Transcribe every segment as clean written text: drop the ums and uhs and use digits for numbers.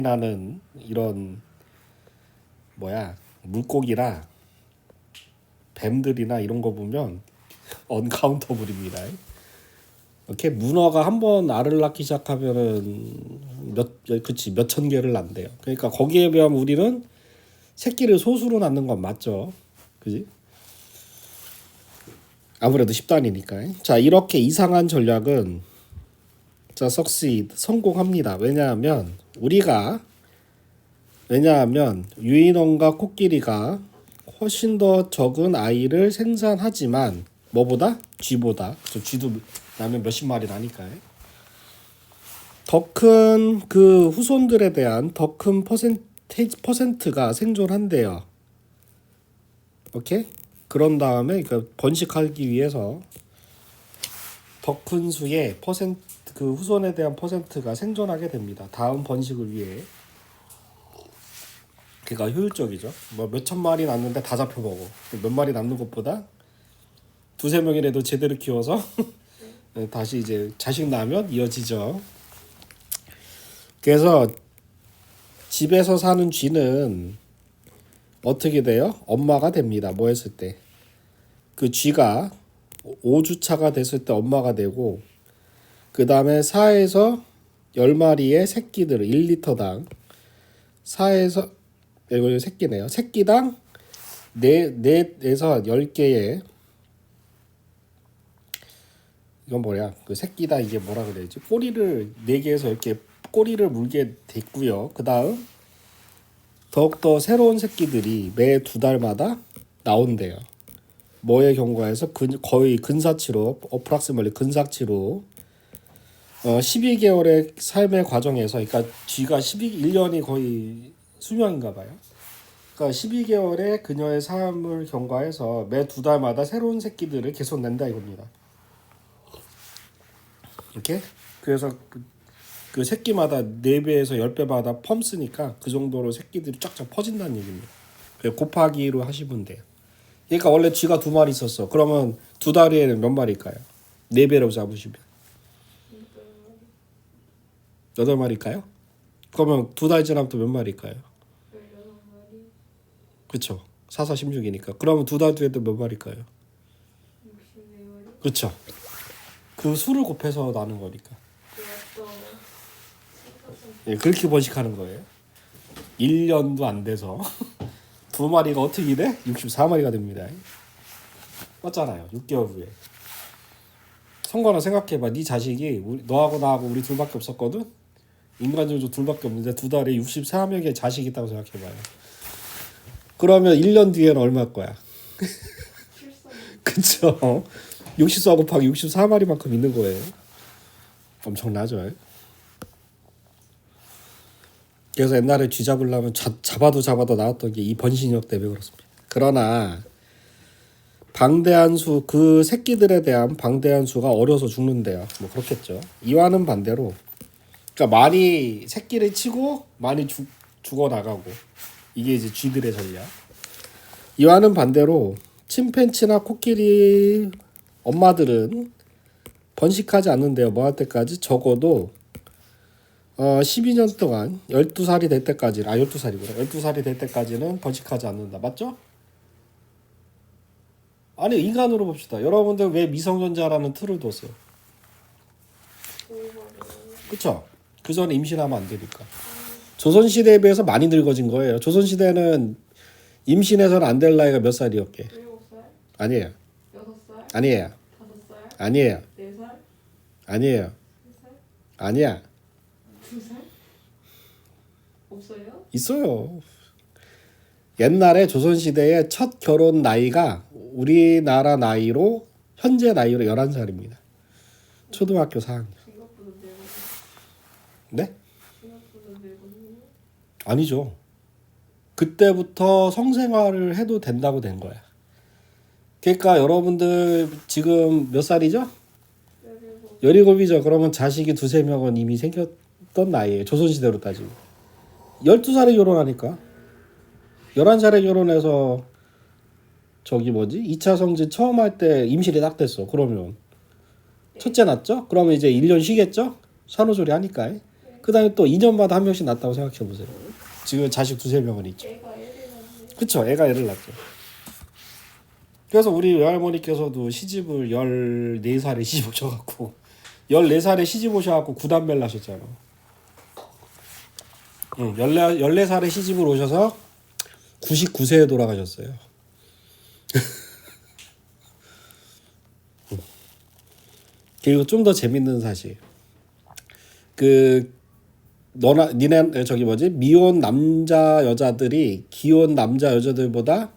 나는 이런 물고기나 뱀들이나 이런 거 보면 언카운터블입니다. 이렇게 문어가 한번 알을 낳기 시작하면은 몇천 개를 낳는데요. 그러니까 거기에 비하면 우리는 새끼를 소수로 낳는 건 맞죠, 그지? 아무래도 10단이니까. 자, 이렇게 이상한 전략은 succeed 성공합니다. 왜냐하면 유인원과 코끼리가 훨씬 더 적은 아이를 생산하지만 뭐보다? 쥐보다. 쥐도 나면 몇십 마리 나니까요. 더 큰 그 후손들에 대한 더 큰 퍼센트가 생존한대요. 오케이? 그런 다음에 그 번식하기 위해서 더 큰 수의 그 후손에 대한 퍼센트가 생존하게 됩니다. 다음 번식을 위해. 그러니까 효율적이죠. 뭐 몇천 마리 낳는데 다 잡혀 먹어. 몇 마리 낳는 것보다 두세 명이라도 제대로 키워서 다시 이제 자식 낳으면 이어지죠. 그래서 집에서 사는 쥐는 어떻게 돼요? 엄마가 됩니다. 뭐 했을 때? 그 쥐가 5주차가 됐을 때 엄마가 되고, 그 다음에 4에서 10마리의 새끼들을 1리터당 4에서 이거 새끼네요. 새끼당 4에서 10개의 이건 그 새끼당 이게 뭐라 그래야지? 꼬리를 4개에서 10개 꼬리를 물게 됐고요. 그 다음 더욱더 새로운 새끼들이 매 2달마다 나온대요. 뭐의 경과에서 거의 근사치로 어프락시멀리 근사치로 12개월의 삶의 과정에서, 그러니까 쥐가 1년이 거의 수명인가 봐요. 그러니까 12개월의 그녀의 삶을 경과해서 매 2달마다 새로운 새끼들을 계속 낸다 이겁니다. 이렇게? 그래서 그 새끼마다 4배에서 10배마다 펌쓰니까 그 정도로 새끼들이 쫙쫙 퍼진다는 얘기입니다. 곱하기로 하시면 돼요. 그러니까 원래 쥐가 2마리 있었어. 그러면 2달에는 몇 마리일까요? 4배로 잡으시면 8마리일까요? 그러면 2달 지나면 또 몇 마리일까요? 16마리. 그렇죠. 4, 4, 16이니까. 그러면 2달 뒤에 또 몇 마리일까요? 64마리. 그렇죠. 그 수를 곱해서 나는 거니까. 예, 그렇게 번식하는 거예요. 1년도 안 돼서 2마리가 어떻게 돼? 64마리가 됩니다. 맞잖아요. 6개월 후에. 성관아 생각해봐. 네 자식이 너하고 나하고 우리 둘밖에 없었거든. 인간적으로 둘밖에 없는데 2달에 64명의 자식이 있다고 생각해봐요. 그러면 1년 뒤에는 얼마일 거야? 그쵸? 64 곱하기 64마리만큼 있는 거예요. 엄청나죠? 그래서 옛날에 쥐 잡으려면 잡아도 나왔던 게 이 번식력 때문에 그렇습니다. 그러나 방대한 수, 그 새끼들에 대한 방대한 수가 어려서 죽는데요. 뭐 그렇겠죠. 이와는 반대로, 그러니까 많이 새끼를 치고 많이 죽어 나가고, 이게 이제 쥐들의 전략. 이와는 반대로 침팬치나 코끼리 엄마들은 번식하지 않는데요. 뭐 할 때까지? 적어도 12년 동안 12살이 될 때까지, 12살이구나. 12살이 될 때까지는 번식하지 않는다. 맞죠? 아니, 인간으로 봅시다. 여러분들 왜 미성년자라는 틀을 뒀어요? 그쵸? 그 전에 임신하면 안 되니까. 조선시대에 비해서 많이 늙어진 거예요. 조선시대는 임신해서는 안 될 나이가 몇 살이었게? 7살? 아니에요. 6살? 아니에요. 5살? 아니에요. 4살? 아니에요. 3살? 아니야. 2살? 없어요? 있어요. 옛날에 조선시대의 첫 결혼 나이가 우리나라 나이로, 현재 나이로 11살입니다. 초등학교 4학년. 생각보다 늙었네. 네? 생각보다 늙었네. 아니죠. 그때부터 성생활을 해도 된다고 된 거야. 그러니까 여러분들 지금 몇 살이죠? 17이죠. 그러면 자식이 2-3명은 이미 생겼던 나이에요. 조선시대로 따지고. 12살에 결혼하니까. 11살에 결혼해서 2차 성진 처음 할 때 임신이 딱 됐어. 그러면 첫째 낳죠? 그러면 이제 1년 쉬겠죠? 산후조리 하니까. 그 다음에 또 2년마다 한 명씩 낳았다고 생각해 보세요. 지금 자식 2-3명은 있죠. 애가 애를 낳네. 그쵸? 애가 애를 낳죠. 그래서 우리 외할머니께서도 시집을 14살에 시집 오셔갖고 14살에 시집 오셔갖고 9단매를 낳으셨잖아. 응, 14살에 시집을 오셔서 99세에 돌아가셨어요. 그리고 좀 더 재밌는 사실. 니네 저기 뭐지? 미혼 남자 여자들이 기혼 남자 여자들보다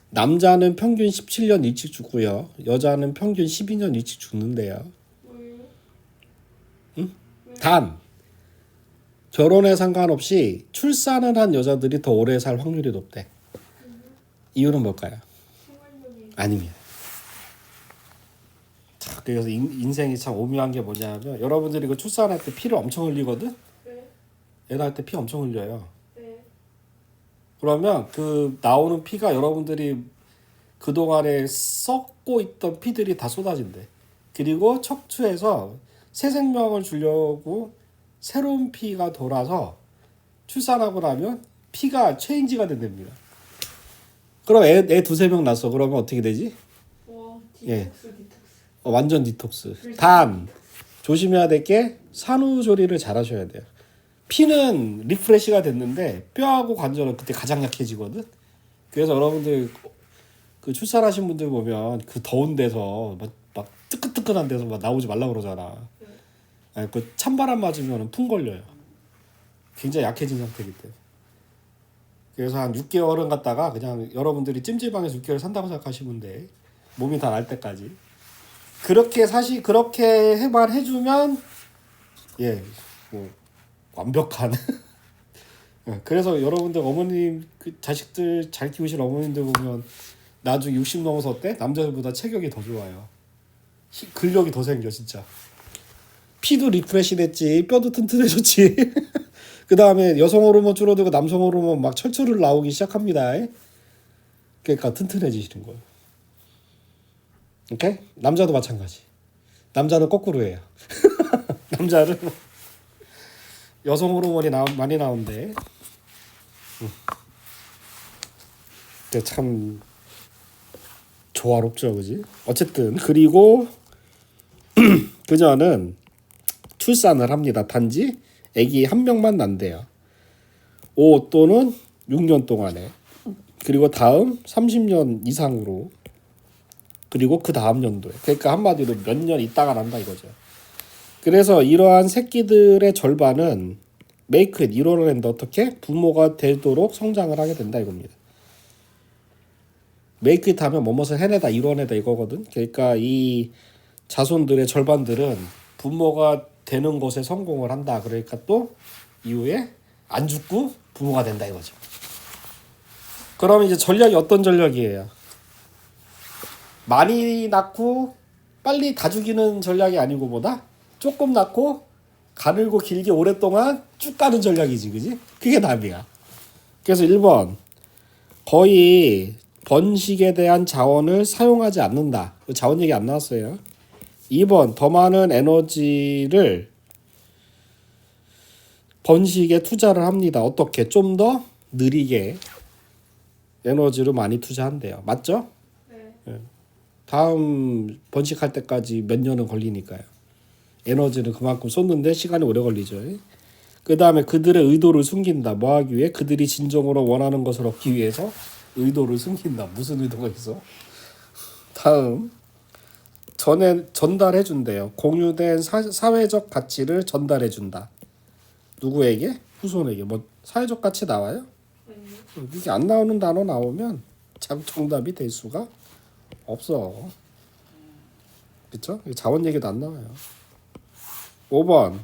남자는 평균 17년 일찍 죽고요. 여자는 평균 12년 일찍 죽는데요. 왜요? 단 결혼에 상관없이 출산을 한 여자들이 더 오래 살 확률이 높대. 이유는 뭘까요? 생활력이 아닙니다. 자, 그래서 인생이 참 오묘한 게 뭐냐면 여러분들이 그 출산할 때 피를 엄청 흘리거든. 네. 애 낳을 때 피 엄청 흘려요. 네. 그러면 그 나오는 피가 여러분들이 그동안에 썩고 있던 피들이 다 쏟아진대. 그리고 척추에서 새 생명을 주려고 새로운 피가 돌아서 출산하고 나면 피가 체인지가 된답니다. 그럼 애 2-3명 낳았어. 그러면 어떻게 되지? 와 예. 디톡스. 완전 디톡스. 단 조심해야 될 게 산후조리를 잘 하셔야 돼요. 피는 리프레시가 됐는데 뼈하고 관절은 그때 가장 약해지거든. 그래서 여러분들 그 출산하신 분들 보면 그 더운 데서 막 뜨끈뜨끈한 데서 막 나오지 말라 그러잖아. 아니, 그 찬바람 맞으면 풍 걸려요. 굉장히 약해진 상태이기 때문에. 그래서 한 6개월은 갔다가 그냥 여러분들이 찜질방에서 6개월 산다고 생각하시면 돼. 몸이 다 날 때까지. 그렇게 그렇게만 해주면 뭐 완벽한. 그래서 여러분들 어머님 그 자식들 잘 키우실 어머님들 보면 나중에 60 넘어서 어때? 남자들보다 체격이 더 좋아요. 근력이 더 생겨 진짜. 피도 리프레시 됐지, 뼈도 튼튼해졌지. 그 다음에 여성 호르몬 줄어들고 남성 호르몬 막 철철을 나오기 시작합니다. 그러니까 튼튼해지시는 거예요. 오케이? 남자도 마찬가지. 남자는 거꾸로 해요. 남자는 여성 호르몬이 많이 나온대. 참 조화롭죠, 그지? 어쨌든 그리고 그녀는 출산을 합니다. 단지 아기 한 명만 난대요. 5 또는 6년 동안에. 그리고 다음 30년 이상으로. 그리고 그 다음 연도에. 그러니까 한마디로 몇 년 있다가 난다 이거죠. 그래서 이러한 새끼들의 절반은 make it 이뤄낸다. 어떻게? 부모가 되도록 성장을 하게 된다 이겁니다. make it 하면 뭐뭇을 해내다 이뤄내다 이거거든. 그러니까 이 자손들의 절반들은 부모가 되는 것에 성공을 한다. 그러니까 또 이후에 안 죽고 부모가 된다 이거죠. 그러면 이제 전략이 어떤 전략이에요? 많이 낳고 빨리 다 죽이는 전략이 아니고 보다 조금 낳고 가늘고 길게 오랫동안 쭉 가는 전략이지, 그지? 그게 답이야. 그래서 1번 거의 번식에 대한 자원을 사용하지 않는다. 자원 얘기 안 나왔어요. 2번 더 많은 에너지를 번식에 투자를 합니다. 어떻게? 좀 더 느리게 에너지를 많이 투자한대요. 맞죠? 네. 다음 번식할 때까지 몇 년은 걸리니까요. 에너지를 그만큼 쏟는데 시간이 오래 걸리죠. 그 다음에 그들의 의도를 숨긴다. 뭐 하기 위해? 그들이 진정으로 원하는 것을 얻기 위해서 의도를 숨긴다. 무슨 의도가 있어? 다음 전달해 준대요. 공유된 사회적 가치를 전달해 준다. 누구에게? 후손에게. 뭐 사회적 가치 나와요? 아니요. 이게 안 나오는 단어 나오면 참 정답이 될 수가 없어. 그렇죠? 자원 얘기도 안 나와요. 5번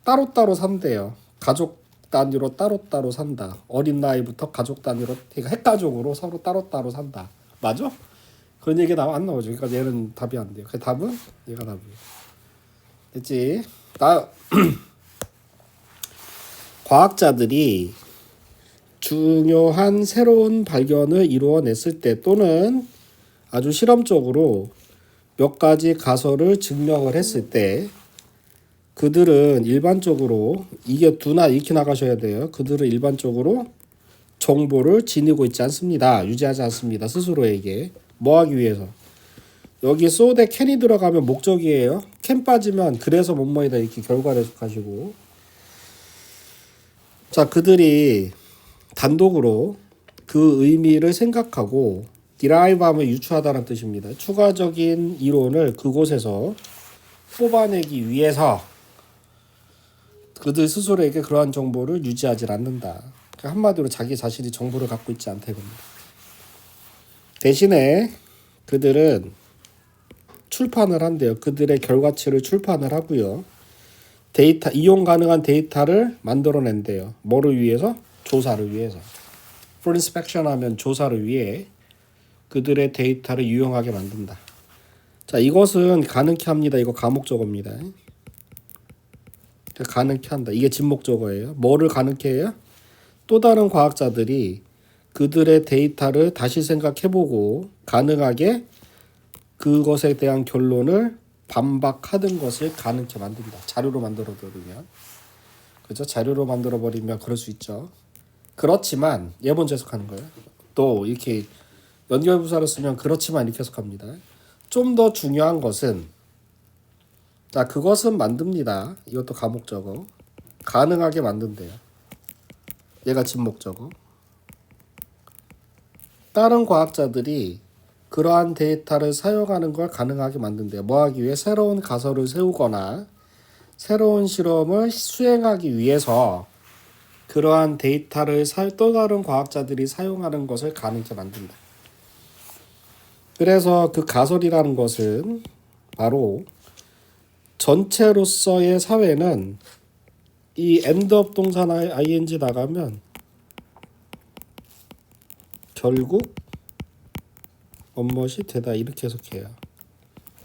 따로따로 산대요. 가족 단위로 따로따로 산다. 어린 나이부터 가족 단위로, 그러니까 핵가족으로 서로 따로따로 산다. 맞아? 그런 얘기 안 나오죠. 그러니까 얘는 답이 안 돼요. 그 답은 얘가 답이에요. 됐지? 과학자들이 중요한 새로운 발견을 이루어냈을 때 또는 아주 실험적으로 몇 가지 가설을 증명을 했을 때 그들은 일반적으로 이게 두나 익히 나가셔야 돼요. 그들은 일반적으로 정보를 지니고 있지 않습니다. 유지하지 않습니다. 스스로에게. 뭐 하기 위해서? 여기 so that can이 들어가면 목적이에요. can 빠지면 그래서 뭐뭐이다 이렇게 결과를 해석하시고. 자, 그들이 단독으로 그 의미를 생각하고 derive하면 유추하다는 뜻입니다. 추가적인 이론을 그곳에서 뽑아내기 위해서 그들 스스로에게 그러한 정보를 유지하지 않는다. 그러니까 한마디로 자기 자신이 정보를 갖고 있지 않다 이겁니다. 대신에 그들은 출판을 한대요. 그들의 결과치를 출판을 하고요. 데이터 이용 가능한 데이터를 만들어낸대요. 뭐를 위해서? 조사를 위해서. For inspection 하면 조사를 위해 그들의 데이터를 유용하게 만든다. 자, 이것은 가능케 합니다. 이거 가목적어입니다. 가능케 한다. 이게 진목적어예요. 뭐를 가능케 해요? 또 다른 과학자들이 그들의 데이터를 다시 생각해보고 가능하게 그것에 대한 결론을 반박하던 것을 가능케 만든다. 자료로 만들어버리면. 그죠? 자료로 만들어버리면 그럴 수 있죠. 그렇지만 얘 먼저 해석하는 거예요. 또 이렇게 연결부사를 쓰면 그렇지만 이렇게 해석합니다. 좀 더 중요한 것은 자, 그것은 만듭니다. 이것도 가목적어. 가능하게 만든대요. 얘가 진목적어. 다른 과학자들이 그러한 데이터를 사용하는 걸 가능하게 만든대요. 뭐 하기 위해? 새로운 가설을 세우거나 새로운 실험을 수행하기 위해서 그러한 데이터를 또 다른 과학자들이 사용하는 것을 가능하게 만든다. 그래서 그 가설이라는 것은 바로 전체로서의 사회는 이 end업 동사 ing 나가면 결국 무엇이 되다 이렇게 해석해요.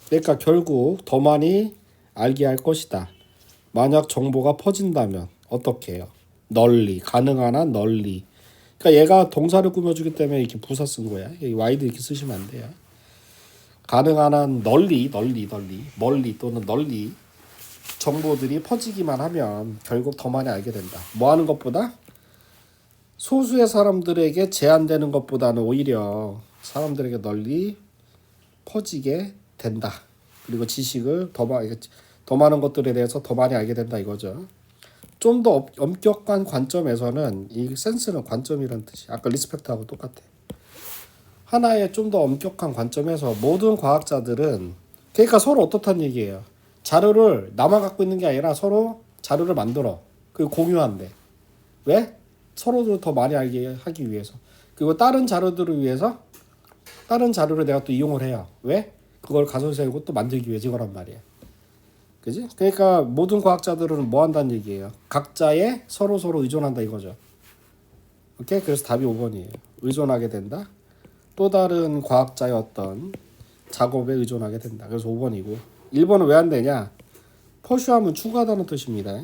그러니까 결국 더 많이 알게 할 것이다. 만약 정보가 퍼진다면 어떻게 해요? 널리, 가능한 한 널리. 그러니까 얘가 동사를 꾸며주기 때문에 이렇게 부사 쓴 거야. y도 이렇게 쓰시면 안 돼요. 가능한 한 널리, 멀리 또는 널리 정보들이 퍼지기만 하면 결국 더 많이 알게 된다. 뭐 하는 것보다? 소수의 사람들에게 제한되는 것보다는 오히려 사람들에게 널리 퍼지게 된다. 그리고 지식을 더 많은 것들에 대해서 더 많이 알게 된다 이거죠. 좀 더 엄격한 관점에서는 이 센스는 관점이라는 뜻이 아까 리스펙트하고 똑같아. 하나의 좀 더 엄격한 관점에서 모든 과학자들은 그러니까 서로 어떻다는 얘기예요. 자료를 나만 갖고 있는 게 아니라 서로 자료를 만들어. 그리고 공유한대. 왜? 서로도 더 많이 알게 하기 위해서. 그리고 다른 자료들을 위해서 다른 자료를 내가 또 이용을 해요. 왜? 그걸 가설 세우고 또 만들기 위해서 이거란 말이야. 그지? 그러니까 모든 과학자들은 뭐 한다는 얘기예요. 각자의 서로 의존한다 이거죠. 오케이? 그래서 답이 5번이에요. 의존하게 된다. 또 다른 과학자의 어떤 작업에 의존하게 된다. 그래서 5번이고 1번은 왜 안 되냐? 퍼슈하면 추구하다는 뜻입니다.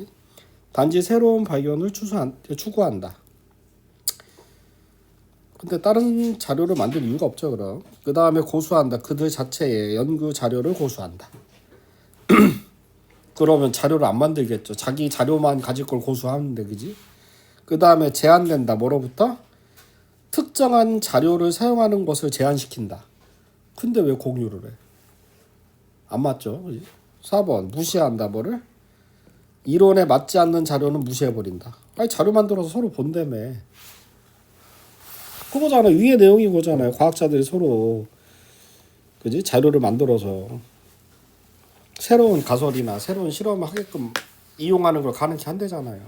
단지 새로운 발견을 추구한다. 근데 다른 자료를 만들 이유가 없죠. 그럼 그 다음에 고수한다. 그들 자체의 연구 자료를 고수한다. 그러면 자료를 안 만들겠죠. 자기 자료만 가질 걸 고수하는데 그지? 그 다음에 제한된다. 뭐로부터? 특정한 자료를 사용하는 것을 제한시킨다. 근데 왜 공유를 해? 안 맞죠? 그지? 4번 무시한다. 뭐를? 이론에 맞지 않는 자료는 무시해버린다. 아니 자료 만들어서 서로 본다며. 그거잖아요. 위의 내용이 그거잖아요. 과학자들이 서로 그지? 자료를 만들어서 새로운 가설이나 새로운 실험을 하게끔 이용하는 걸 가능케 한대잖아요.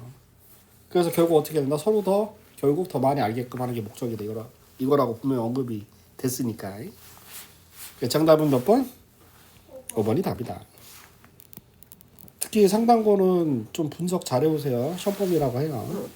그래서 결국 어떻게 된다? 서로 결국 더 많이 알게끔 하는 게 목적이다. 이거라고 분명히 언급이 됐으니까. 정답은 몇 번? 5번이 답이다. 특히 상당고는 좀 분석 잘해오세요. 시험범위라고 해요.